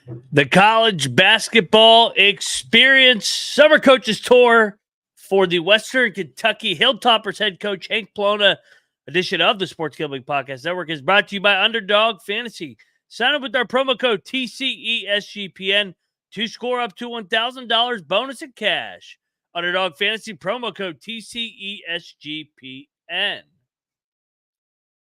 The college basketball experience summer coaches tour for the Western Kentucky Hilltoppers head coach Hank Plona edition of the Sports Gambling Podcast Network is brought to you by Underdog Fantasy. Sign up with our promo code TCESGPN to score up to $1,000 bonus in cash. Underdog Fantasy promo code TCESGPN.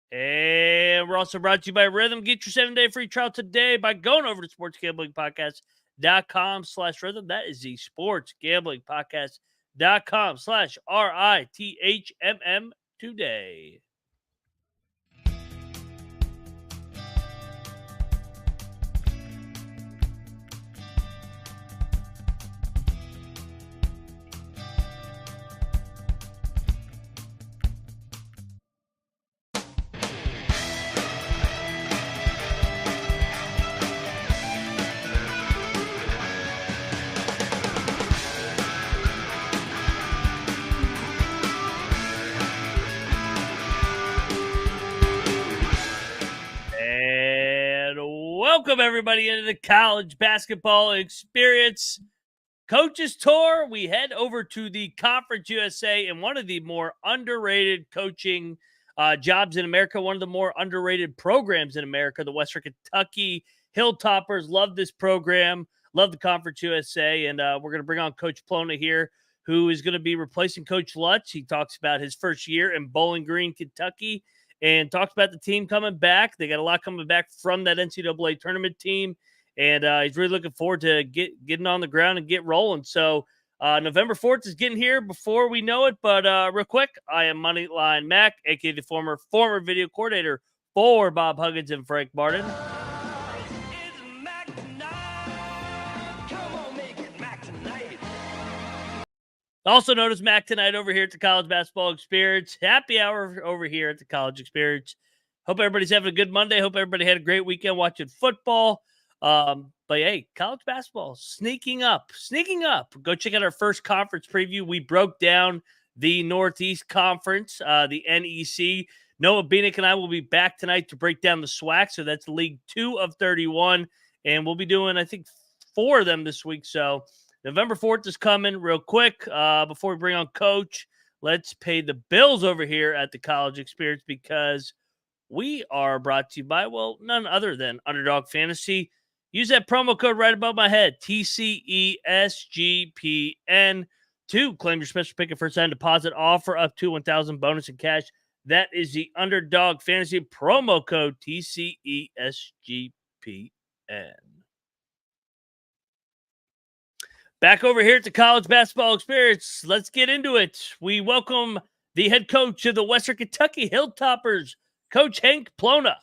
And we're also brought to you by Rhythm. Get your 7-day free trial today by going over to sportsgamblingpodcast.com/rhythm. That is the sportsgamblingpodcast.com/RITHMM today. Welcome, everybody, into the college basketball experience coaches tour. We head over to the Conference USA and one of the more underrated coaching jobs in America, one of the more underrated programs in America, the Western Kentucky Hilltoppers. Love this program, love the Conference USA, and we're going to bring on Coach Plona here, who is going to be replacing Coach Lutz. He talks about his first year in Bowling Green, Kentucky, and talks about the team coming back. They got a lot coming back from that NCAA tournament team, and he's really looking forward to getting on the ground and get rolling. So November 4th is getting here before we know it, but real quick, I am Moneyline Mac, a.k.a. the former video coordinator for Bob Huggins and Frank Martin. Also known as Mac Tonight over here at the College Basketball Experience. Happy hour over here at the College Experience. Hope everybody's having a good Monday. Hope everybody had a great weekend watching football. But hey, college basketball sneaking up. Go check out our first conference preview. We broke down the Northeast Conference, the NEC. Noah Beanick and I will be back tonight to break down the SWAC. So that's League 2 of 31. And we'll be doing, I think, 4 of them this week. So November 4th is coming real quick. Before we bring on Coach, let's pay the bills over here at the College Experience because we are brought to you by, well, none other than Underdog Fantasy. Use that promo code right above my head, TCESGPN, to claim your special pick and first-time deposit offer up to $1,000 bonus in cash. That is the Underdog Fantasy promo code, TCESGPN. Back over here at the College Basketball Experience. Let's get into it. We welcome the head coach of the Western Kentucky Hilltoppers, Coach Hank Plona.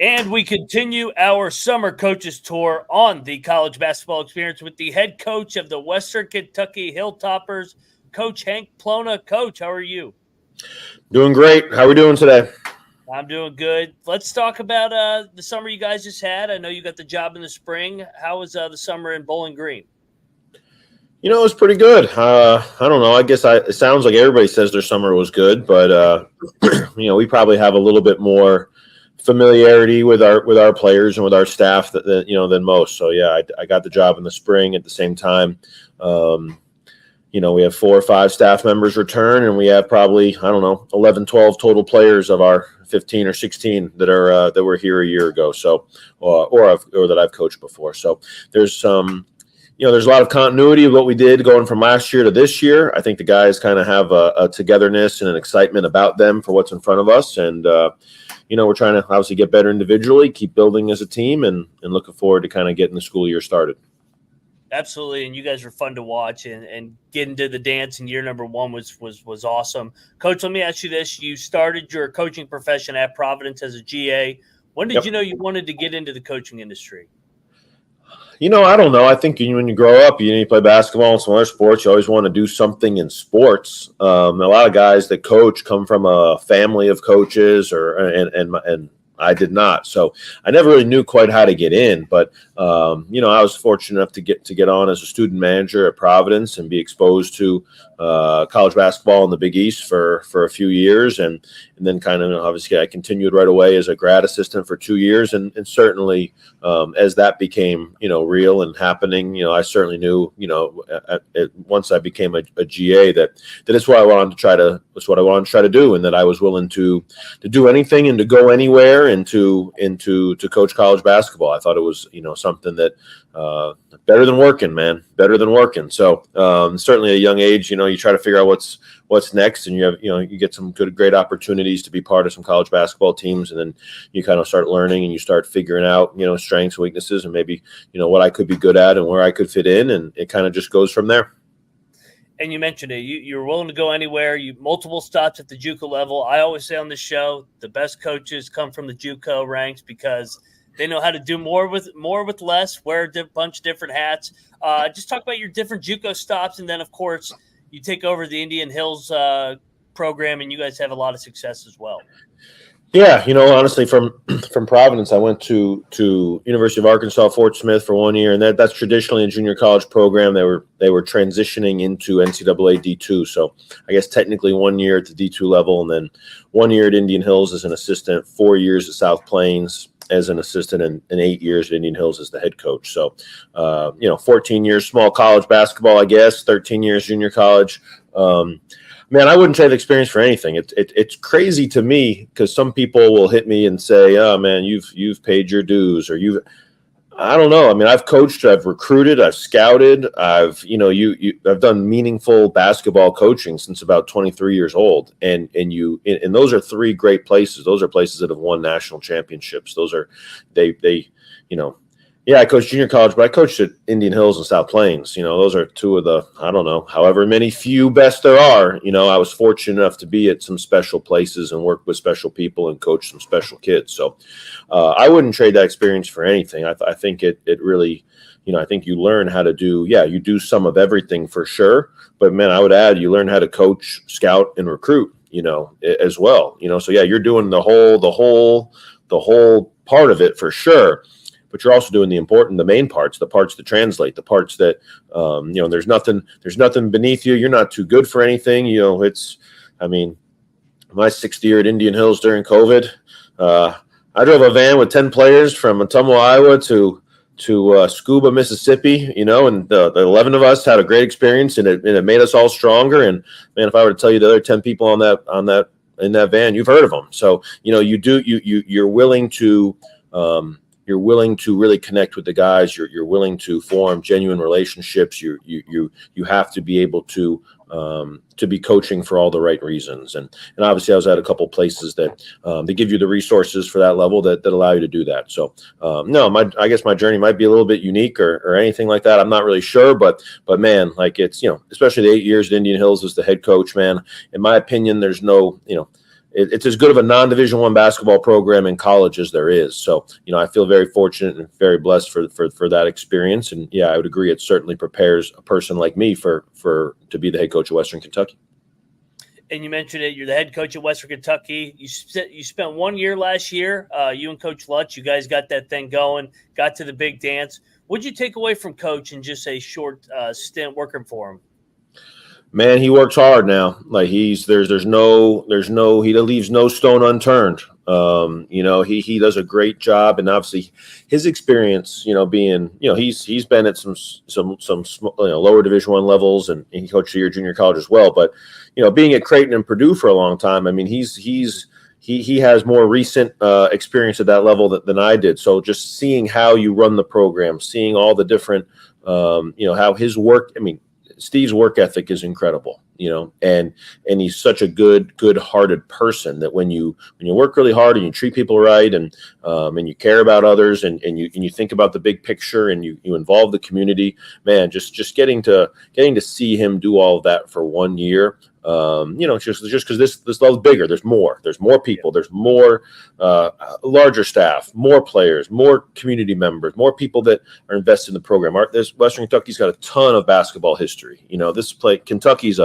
And we continue our summer coaches tour on the College Basketball Experience with the head coach of the Western Kentucky Hilltoppers, Coach Hank Plona. Coach, how are you? Doing great. How are we doing today? I'm doing good. Let's talk about the summer you guys just had. I know you got the job in the spring. How was the summer in Bowling Green? You know, it was pretty good. I don't know. I guess it sounds like everybody says their summer was good, but we probably have a little bit more familiarity with our players and with our staff than most. So yeah, I got the job in the spring. At the same time, we have 4 or 5 staff members return, and we have probably 11, 12 total players of our 15 or 16 that were here a year ago. So, or that I've coached before. So there's there's a lot of continuity of what we did going from last year to this year. I think the guys kind of have a togetherness and an excitement about them for what's in front of us. And, we're trying to obviously get better individually, keep building as a team, and looking forward to kind of getting the school year started. Absolutely, and you guys were fun to watch, and getting to the dance in year number 1 was awesome. Coach, let me ask you this. You started your coaching profession at Providence as a GA. When did you know you wanted to get into the coaching industry? I don't know. I think when you grow up, you play basketball and some other sports, you always want to do something in sports. A lot of guys that coach come from a family of coaches, and I did not. So I never really knew quite how to get in. But, you know, I was fortunate enough to get on as a student manager at Providence and be exposed to college basketball in the Big East for a few years. And then kind of obviously I continued right away as a grad assistant for 2 years. And certainly as that became, you know, real and happening, you know, I certainly knew, you know, once I became a GA that it's what I wanted to try to, do. And that I was willing to do anything and to go anywhere and to coach college basketball. I thought it was, you know, something that better than working, man, better than working. So certainly at a young age, you know, you try to figure out what's next, and you get some great opportunities to be part of some college basketball teams, and then you kind of start learning and you start figuring out, you know, strengths, weaknesses, and maybe, you know, what I could be good at and where I could fit in, and it kind of just goes from there. And you mentioned it. You're willing to go anywhere. You multiple stops at the JUCO level. I always say on this show, the best coaches come from the JUCO ranks because they know how to do more with less, wear a bunch of different hats. Just talk about your different JUCO stops, and then of course you take over the Indian Hills program, and you guys have a lot of success as well. Yeah, you know, honestly, from Providence, I went to University of Arkansas, Fort Smith for 1 year, and that's traditionally a junior college program. They were transitioning into NCAA D2, so I guess technically 1 year at the D2 level, and then 1 year at Indian Hills as an assistant, 4 years at South Plains as an assistant, and 8 years at Indian Hills as the head coach. So, you know, 14 years small college basketball, I guess, 13 years junior college. Man, I wouldn't trade the experience for anything. It's crazy to me because some people will hit me and say, "Oh man, you've paid your dues," or I don't know. I mean, I've coached, I've recruited, I've scouted, I've done meaningful basketball coaching since about 23 years old, and those are three great places. Those are places that have won national championships. Those are they you know. Yeah, I coached junior college, but I coached at Indian Hills and South Plains. You know, those are two of the, I don't know, however many few best there are. You know, I was fortunate enough to be at some special places and work with special people and coach some special kids. So I wouldn't trade that experience for anything. I think it really, you know, I think you learn how to do, you do some of everything for sure. But man, I would add, you learn how to coach, scout, and recruit, you know, as well. You know, so yeah, you're doing the whole part of it for sure. But you're also doing the main parts, the parts that translate, the parts that, you know, there's nothing beneath you. You're not too good for anything. You know, my 6th year at Indian Hills during COVID, I drove a van with 10 players from Ottumwa, Iowa to Scuba, Mississippi, you know, and the 11 of us had a great experience, and it made us all stronger. And man, if I were to tell you the other 10 people in that van, you've heard of them. So, you know, you're willing to, you're willing to really connect with the guys. You're willing to form genuine relationships. You have to be able to be coaching for all the right reasons. And obviously I was at a couple places that they give you the resources for that level that allow you to do that. So I guess my journey might be a little bit unique or anything like that. I'm not really sure, but man, like it's, you know, especially the 8 years at Indian Hills as the head coach, man, in my opinion, there's no, you know, it's as good of a non-Division I basketball program in college as there is. So, you know, I feel very fortunate and very blessed for that experience. And yeah, I would agree. It certainly prepares a person like me to be the head coach of Western Kentucky. And you mentioned it. You're the head coach at Western Kentucky. You spent 1 year last year. You and Coach Lutz, you guys got that thing going, got to the big dance. What'd you take away from Coach in just a short stint working for him? Man, he works hard now. Like he leaves no stone unturned. You know, he does a great job, and obviously his experience, you know, being, you know, he's been at some lower Division I levels, and he coached a year junior college as well. But you know, being at Creighton and Purdue for a long time, I mean, he has more recent experience at that level than I did. So just seeing how you run the program, seeing all the different, you know, how his work. I mean, Steve's work ethic is incredible, you know, and he's such a good-hearted person that when you work really hard and you treat people right and you care about others and you think about the big picture and you involve the community, man, just getting to see him do all of that for 1 year. You know, just because this level's bigger, there's more people, there's more larger staff, more players, more community members, more people that are invested in the program. Western Kentucky's got a ton of basketball history. You know, Kentucky's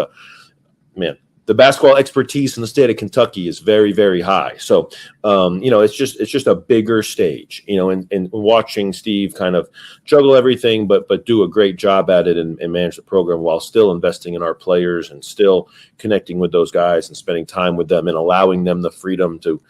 the basketball expertise in the state of Kentucky is very, very high. So, it's just a bigger stage, and watching Steve kind of juggle everything, but do a great job at it and manage the program while still investing in our players and still connecting with those guys and spending time with them and allowing them the freedom to,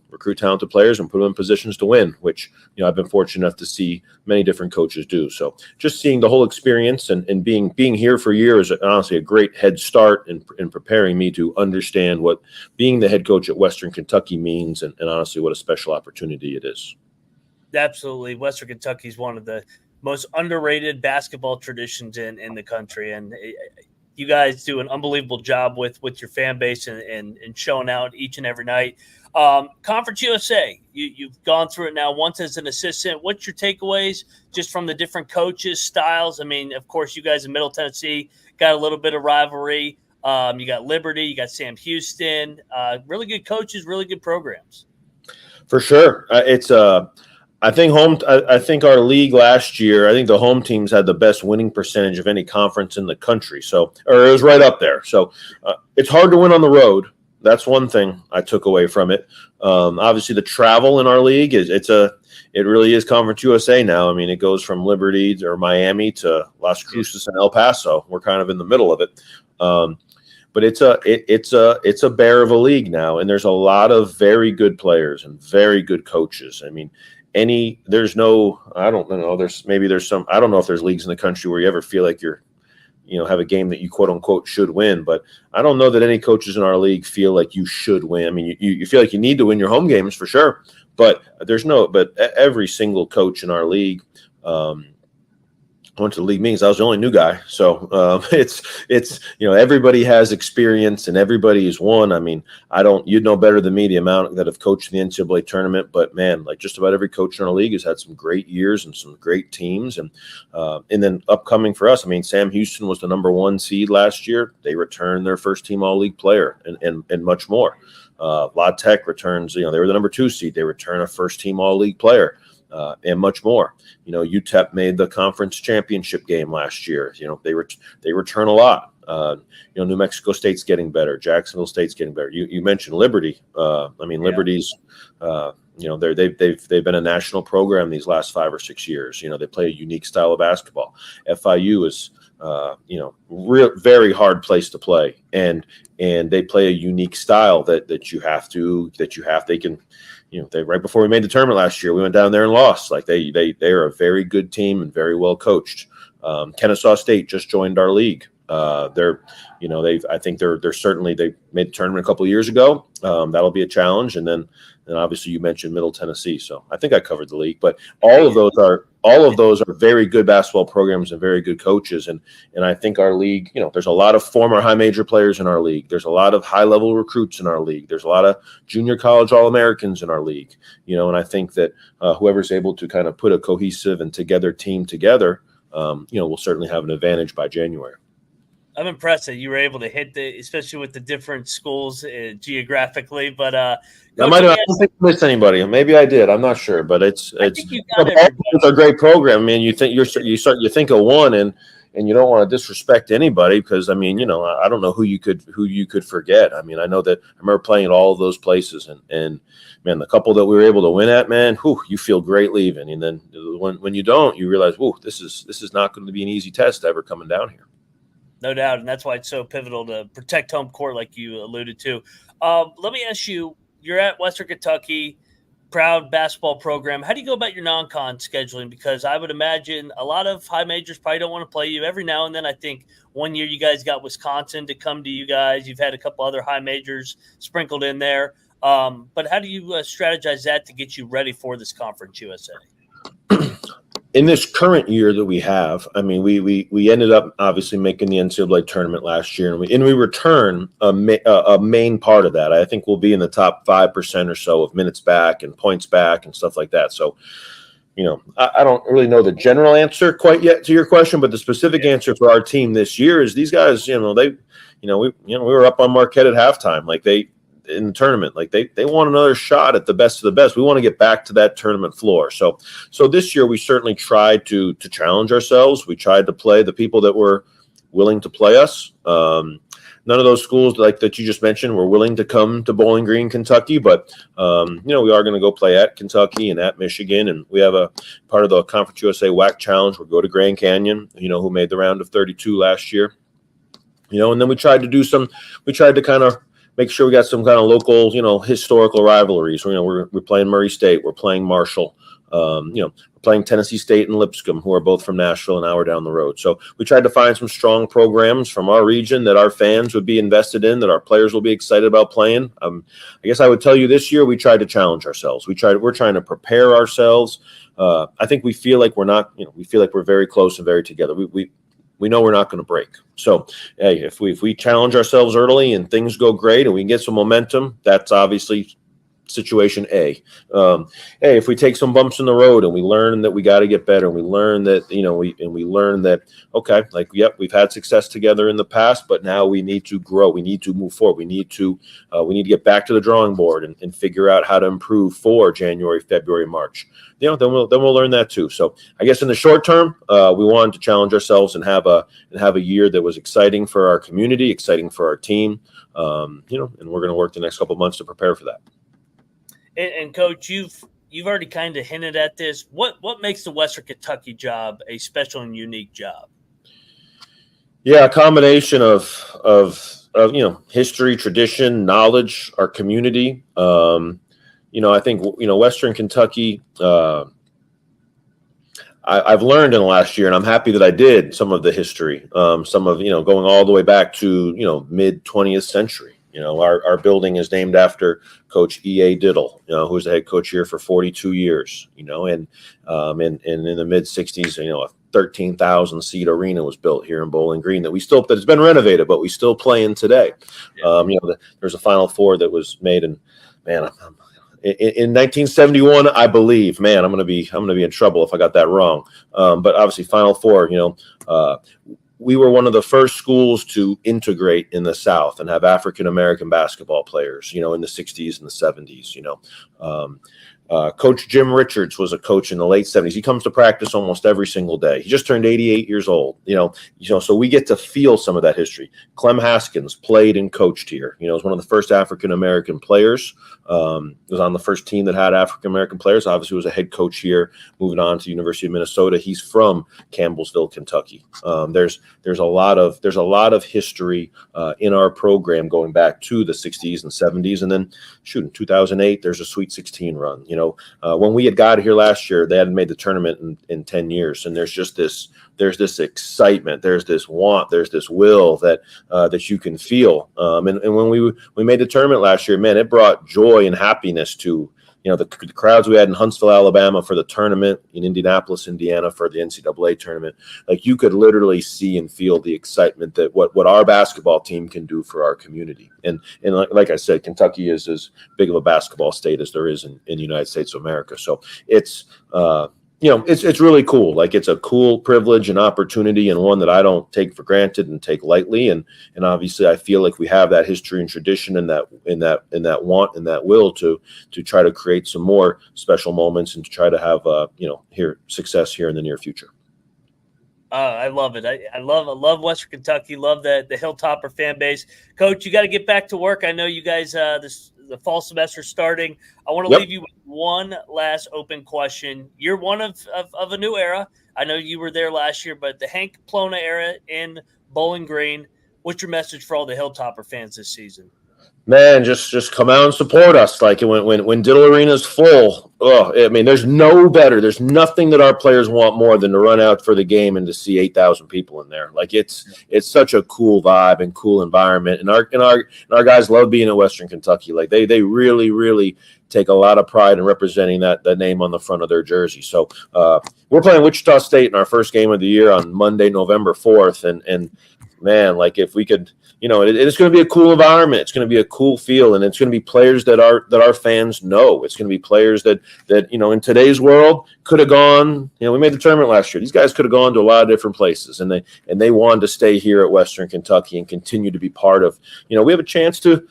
recruit talented players and put them in positions to win, which, I've been fortunate enough to see many different coaches do. So just seeing the whole experience and being here for years is honestly a great head start in preparing me to understand what being the head coach at Western Kentucky means and honestly what a special opportunity it is. Absolutely. Western Kentucky is one of the most underrated basketball traditions in the country. And you guys do an unbelievable job with your fan base and showing out each and every night. Conference USA, you've gone through it now once as an assistant. What's your takeaways just from the different coaches, styles? I mean, of course, you guys in Middle Tennessee got a little bit of rivalry. You got Liberty, you got Sam Houston, really good coaches, really good programs. For sure. I think our league last year, I think the home teams had the best winning percentage of any conference in the country. Or it was right up there. So it's hard to win on the road. That's one thing I took away from it. Obviously, the travel in our league it really is Conference USA now. I mean, it goes from Liberty or Miami to Las Cruces and El Paso. We're kind of in the middle of it. But it's a bear of a league now, and there's a lot of very good players and very good coaches. I mean, I don't know if there's leagues in the country where you ever feel like you're, have a game that you quote unquote should win, but I don't know that any coaches in our league feel like you should win. I mean, you feel like you need to win your home games for sure, but every single coach in our league, went to the league meetings. I was the only new guy. So it's everybody has experience and everybody is won. I mean, you'd know better than me the amount that have coached in the NCAA tournament, but man, like just about every coach in our league has had some great years and some great teams. And then upcoming for us, I mean, Sam Houston was the number 1 seed last year. They returned their first team all-league player and much more. La Tech returns, they were the number 2 seed. They return a first team all-league player. And much more. UTEP made the conference championship game last year. They return a lot. New Mexico State's getting better. Jacksonville State's getting better. You mentioned Liberty. Liberty's. They've been a national program these last 5 or 6 years. They play a unique style of basketball. FIU is. Very hard place to play, and they play a unique style that they can. Right before we made the tournament last year, we went down there and lost. Like they're a very good team and very well coached. Kennesaw State just joined our league. I think they're certainly, they made the tournament a couple of years ago. That'll be a challenge. And then obviously you mentioned Middle Tennessee. So I think I covered the league, but all of those are very good basketball programs and very good coaches. And I think our league, there's a lot of former high major players in our league. There's a lot of high level recruits in our league. There's a lot of junior college All-Americans in our league, and I think that whoever's able to kind of put a cohesive and together team together, will certainly have an advantage by January. I'm impressed that you were able to hit especially with the different schools geographically. But I don't think I missed anybody. Maybe I did. I'm not sure, but it's a great program. I mean, you think you think of one, and you don't want to disrespect anybody because I don't know who you could forget. I mean, I know that I remember playing at all of those places, and man, the couple that we were able to win at, man, you feel great leaving, and then when you don't, you realize, this is not going to be an easy test ever coming down here. No doubt, and that's why it's so pivotal to protect home court, like you alluded to. Let me ask you, you're at Western Kentucky, proud basketball program. How do you go about your non-con scheduling? Because I would imagine a lot of high majors probably don't want to play you. Every now and then, I think one year you guys got Wisconsin to come to you guys. You've had a couple other high majors sprinkled in there. But how do you strategize that to get you ready for this Conference USA? In this current year that we have, I mean, we ended up obviously making the NCAA tournament last year, and we return a main part of that. I think we'll be in the top 5% or so of minutes back and points back and stuff like that. So, I don't really know the general answer quite yet to your question, but the specific answer for our team this year is these guys. We were up on Marquette at halftime, like in the tournament, like they want another shot at the best of the best. We want to get back to that tournament floor. So this year we certainly tried to challenge ourselves. We tried to play the people that were willing to play us. none of those schools like that you just mentioned were willing to come to Bowling Green, Kentucky. But we are going to go play at Kentucky and at Michigan, and we have a part of the Conference USA WAC Challenge. We'll go to Grand Canyon, who made the round of 32 last year. And then we tried to kind of make sure we got some kind of local, historical rivalries. We're playing Murray State, we're playing Marshall, we're playing Tennessee State and Lipscomb, who are both from Nashville, an hour down the road. So we tried to find some strong programs from our region that our fans would be invested in, that our players will be excited about playing. I guess I would tell you this year we tried to challenge ourselves. We're trying to prepare ourselves. I think we feel like we're not, we feel like we're very close and very together. We know we're not going to break. So, hey, if we challenge ourselves early and things go great and we get some momentum, that's obviously situation A. Hey, if we take some bumps in the road and we learn that we got to get better, and we learn that we learn that we've had success together in the past, but now we need to grow. We need to move forward. We need to get back to the drawing board and figure out how to improve for January, February, March. Then we'll learn that too. So I guess in the short term, we wanted to challenge ourselves and have a year that was exciting for our community, exciting for our team. And we're going to work the next couple of months to prepare for that. And Coach, you've already kind of hinted at this. What makes the Western Kentucky job a special and unique job? Yeah, a combination of history, tradition, knowledge, our community. I think Western Kentucky. I've learned in the last year, and I'm happy that I did some of the history. Some of going all the way back to mid 20th century. Our building is named after Coach E.A. Diddle, who was the head coach here for 42 years, and in the mid 60s, a 13,000 seat arena was built here in Bowling Green that it's been renovated, but we still play in today. Yeah. There's a Final Four that was made in 1971, I believe. Man, I'm gonna be in trouble if I got that wrong. But obviously, Final Four. We were one of the first schools to integrate in the South and have African American basketball players. In the 60s and the 70s. Coach Jim Richards was a coach in the late 70s. He comes to practice almost every single day. He just turned 88 years old. So we get to feel some of that history. Clem Haskins played and coached here. Was one of the first African American players. Was on the first team that had African American players. Obviously, was a head coach here. Moving on to the University of Minnesota. He's from Campbellsville, Kentucky. There's a lot of history in our program going back to the 60s and 70s, and then in 2008, there's a Sweet 16 run. When we had got here last year, they hadn't made the tournament in 10 years, and there's this excitement, there's this want, there's this will that you can feel. And when we made the tournament last year, man, it brought joy and happiness to the crowds we had in Huntsville, Alabama for the tournament, in Indianapolis, Indiana for the NCAA tournament. Like, you could literally see and feel the excitement that what our basketball team can do for our community. And like I said, Kentucky is as big of a basketball state as there is in the United States of America. So it's it's really cool. Like, it's a cool privilege and opportunity, and one that I don't take for granted and take lightly. And obviously, I feel like we have that history and tradition and that want and that will to try to create some more special moments and to try to have success here in the near future. I love it. I love Western Kentucky. Love the Hilltopper fan base. Coach, you got to get back to work. I know you guys the fall semester starting. I want to leave you with one last open question. You're one of a new era. I know you were there last year, but the Hank Plona era in Bowling Green. What's your message for all the Hilltopper fans this season? Man, just come out and support us. Like, when Diddle Arena is full, there's no better. There's nothing that our players want more than to run out for the game and to see 8,000 people in there. Like, it's such a cool vibe and cool environment. And our guys love being in Western Kentucky. Like, they really, really take a lot of pride in representing that name on the front of their jersey. So we're playing Wichita State in our first game of the year on Monday, November 4th. And man, like, if we could, it's going to be a cool environment. It's going to be a cool feel, and it's going to be players that our fans know. It's going to be players that in today's world could have gone. We made the tournament last year. These guys could have gone to a lot of different places, and they wanted to stay here at Western Kentucky and continue to be part of. We have a chance to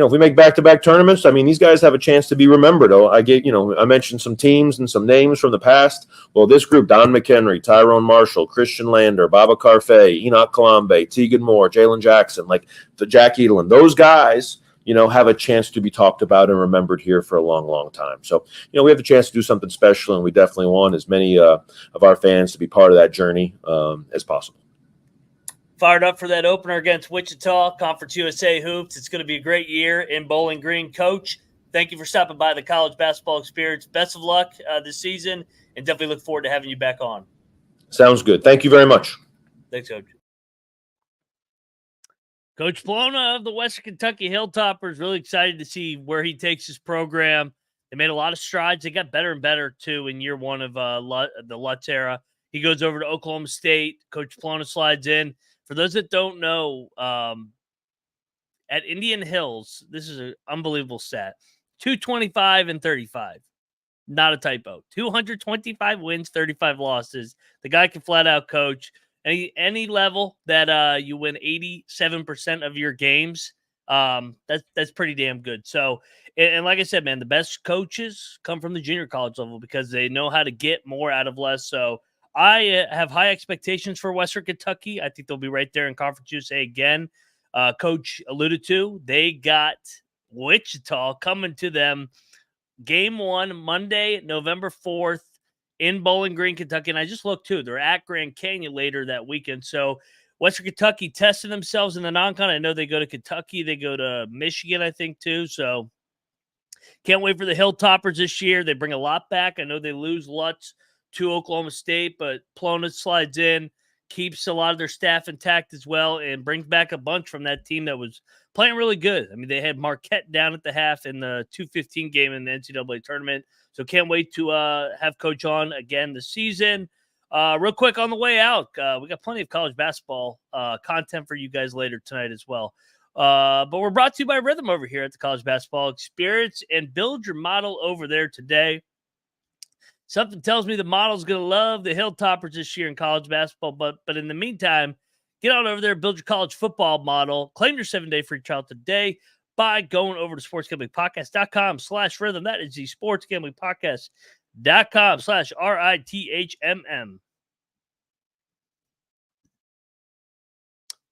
if we make back-to-back tournaments, I mean, these guys have a chance to be remembered. I mentioned some teams and some names from the past. Well, this group, Don McHenry, Tyrone Marshall, Christian Lander, Babacar Faye, Enoch Kalambe, Tegan Moore, Jalen Jackson, like the Jack Edelin, those guys, have a chance to be talked about and remembered here for a long, long time. So, we have the chance to do something special, and we definitely want as many of our fans to be part of that journey as possible. Fired up for that opener against Wichita, Conference USA Hoops. It's going to be a great year in Bowling Green. Coach, thank you for stopping by the College Basketball Experience. Best of luck this season, and definitely look forward to having you back on. Sounds good. Thank you very much. Thanks, Coach. Coach Plona of the Western Kentucky Hilltoppers, really excited to see where he takes his program. They made a lot of strides. They got better and better, too, in year one of the Lutz era. He goes over to Oklahoma State. Coach Plona slides in. For those that don't know, at Indian Hills, this is an unbelievable stat. 225 and 35. Not a typo. 225 wins, 35 losses. The guy can flat out coach. Any level that you win 87% of your games, that's pretty damn good. So, and like I said, man, the best coaches come from the junior college level because they know how to get more out of less. So I have high expectations for Western Kentucky. I think they'll be right there in Conference USA again. Coach alluded to, they got Wichita coming to them. Game 1, Monday, November 4th. In Bowling Green, Kentucky. And I just looked, too. They're at Grand Canyon later that weekend. So Western Kentucky testing themselves in the non-con. I know they go to Kentucky. They go to Michigan, I think, too. So can't wait for the Hilltoppers this year. They bring a lot back. I know they lose Lutz to Oklahoma State, but Plona slides in, keeps a lot of their staff intact as well, and brings back a bunch from that team that was playing really good. I mean, they had Marquette down at the half in the 2:15 game in the NCAA tournament. So can't wait to have Coach on again this season. Real quick on the way out, we got plenty of college basketball content for you guys later tonight as well. But we're brought to you by Rhythm over here at the College Basketball Experience, and build your model over there today. Something tells me the model's going to love the Hilltoppers this year in college basketball. But in the meantime, get on over there, build your college football model. Claim your 7-day free trial today by going over to sportsgamblingpodcast.com/rhythm. That is the sportsgamblingpodcast.com/RITHMM.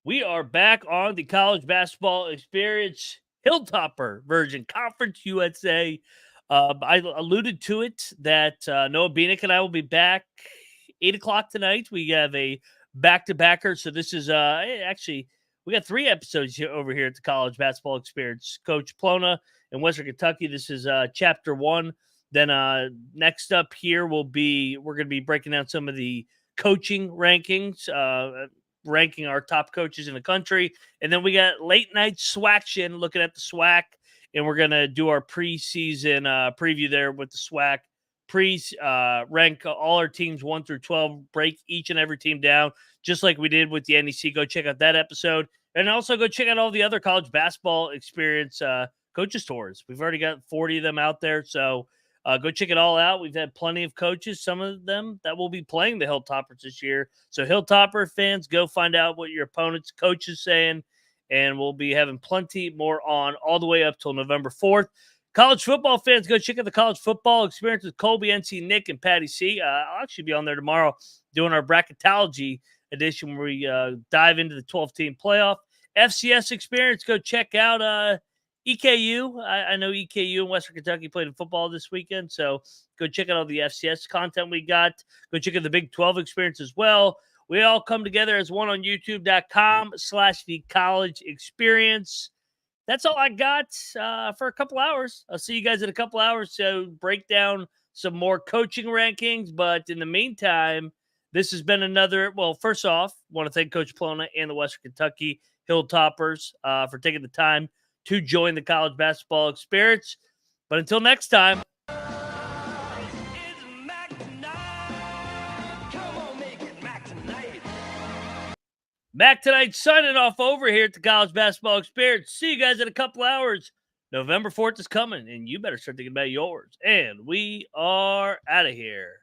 We are back on the College Basketball Experience Hilltopper version, Conference USA. I alluded to it that Noah Beanick and I will be back 8 o'clock tonight. We have a back-to-backer. So this is actually, we got 3 episodes here over here at the College Basketball Experience. Coach Plona in Western Kentucky. This is chapter 1. Then next up here we're going to be breaking down some of the coaching rankings, ranking our top coaches in the country. And then we got late night SWACtion, looking at the SWAC. And we're going to do our preseason preview there with the SWAC. Rank all our teams 1 through 12, break each and every team down, just like we did with the NEC. Go check out that episode. And also go check out all the other College Basketball Experience coaches tours. We've already got 40 of them out there. So go check it all out. We've had plenty of coaches, some of them that will be playing the Hilltoppers this year. So Hilltopper fans, go find out what your opponent's coach is saying. And we'll be having plenty more on all the way up till November 4th. College football fans, go check out the College Football Experience with Colby, NC, Nick, and Patty C. I'll actually be on there tomorrow doing our bracketology edition where we dive into the 12-team playoff. FCS Experience, go check out EKU. I know EKU and Western Kentucky played in football this weekend, so go check out all the FCS content we got. Go check out the Big 12 Experience as well. We all come together as one on youtube.com/the college experience. That's all I got for a couple hours. I'll see you guys in a couple hours to break down some more coaching rankings. But in the meantime, this has been another, well, first off, I want to thank Coach Plona and the Western Kentucky Hilltoppers for taking the time to join the College Basketball Experience. But until next time. Mac tonight, signing off over here at the College Basketball Experience. See you guys in a couple hours. November 4th is coming, and you better start thinking about yours. And we are out of here.